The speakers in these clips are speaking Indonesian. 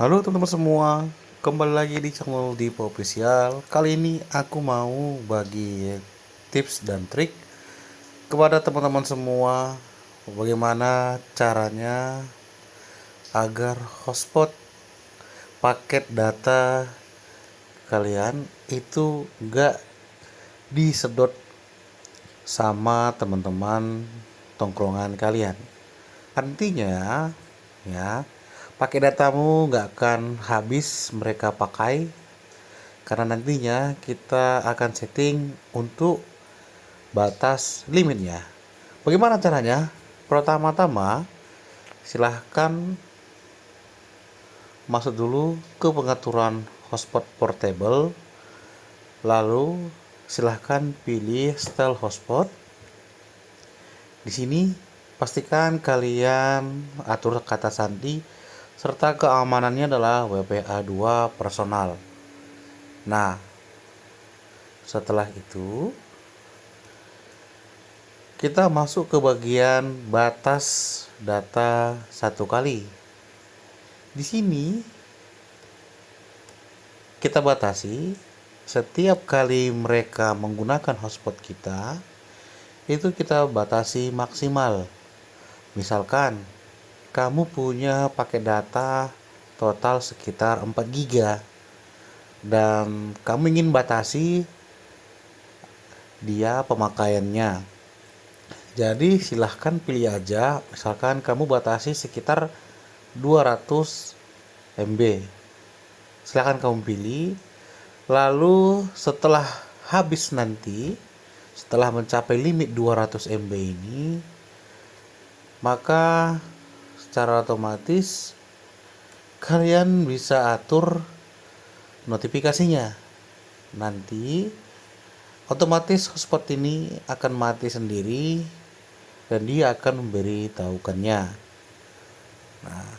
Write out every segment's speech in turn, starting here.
Halo teman-teman semua, kembali lagi di channel Dipo Official. Kali ini aku mau bagi tips dan trik kepada teman-teman semua bagaimana caranya agar hotspot paket data kalian itu gak disedot sama teman-teman tongkrongan kalian. Artinya ya, pakai datamu nggak akan habis mereka pakai, karena nantinya kita akan setting untuk batas limitnya. Bagaimana caranya? Pertama-tama silahkan masuk dulu ke pengaturan hotspot portable, lalu silahkan pilih style hotspot. Di sini pastikan kalian atur kata sandi serta keamanannya adalah WPA2 personal. Nah, setelah itu kita masuk ke bagian batas data 1 kali. Di sini kita batasi setiap kali mereka menggunakan hotspot kita, itu kita batasi maksimal. Misalkan kamu punya paket data total sekitar 4 GB dan kamu ingin batasi dia pemakaiannya. Jadi silahkan pilih aja, misalkan kamu batasi sekitar 200 MB. Silahkan kamu pilih. Lalu setelah habis nanti, setelah mencapai limit 200 MB ini, maka secara otomatis kalian bisa atur notifikasinya. Nanti otomatis hotspot ini akan mati sendiri dan dia akan memberitahukannya. Nah,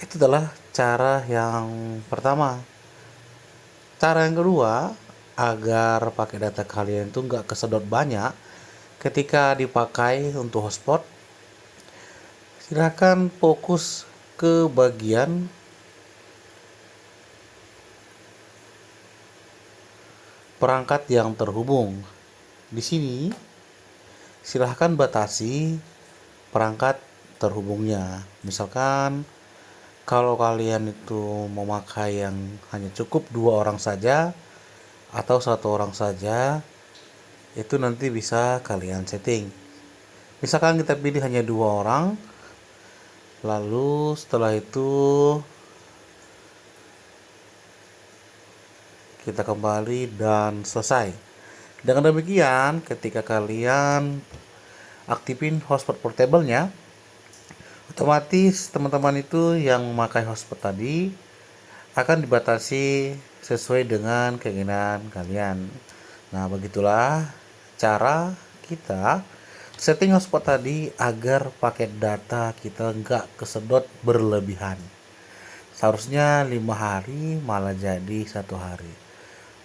itu adalah cara yang pertama. Cara yang kedua, agar pakai data kalian itu nggak kesedot banyak ketika dipakai untuk hotspot, silakan fokus ke bagian perangkat yang terhubung. Di sini silahkan batasi perangkat terhubungnya. Misalkan kalau kalian itu memakai yang hanya cukup 2 orang saja atau 1 orang saja, itu nanti bisa kalian setting. Misalkan kita pilih hanya 2 orang, lalu setelah itu kita kembali dan selesai. Dengan demikian, ketika kalian aktifin hotspot portable-nya, otomatis teman-teman itu yang memakai hotspot tadi akan dibatasi sesuai dengan keinginan kalian. Nah, begitulah cara kita setting hotspot tadi agar paket data kita nggak kesedot berlebihan. Seharusnya 5 hari malah jadi 1 hari.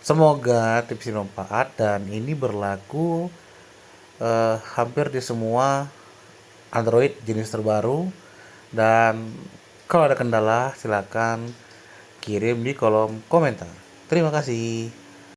Semoga tips ini bermanfaat dan ini berlaku hampir di semua Android jenis terbaru. Dan kalau ada kendala silakan kirim di kolom komentar. Terima kasih.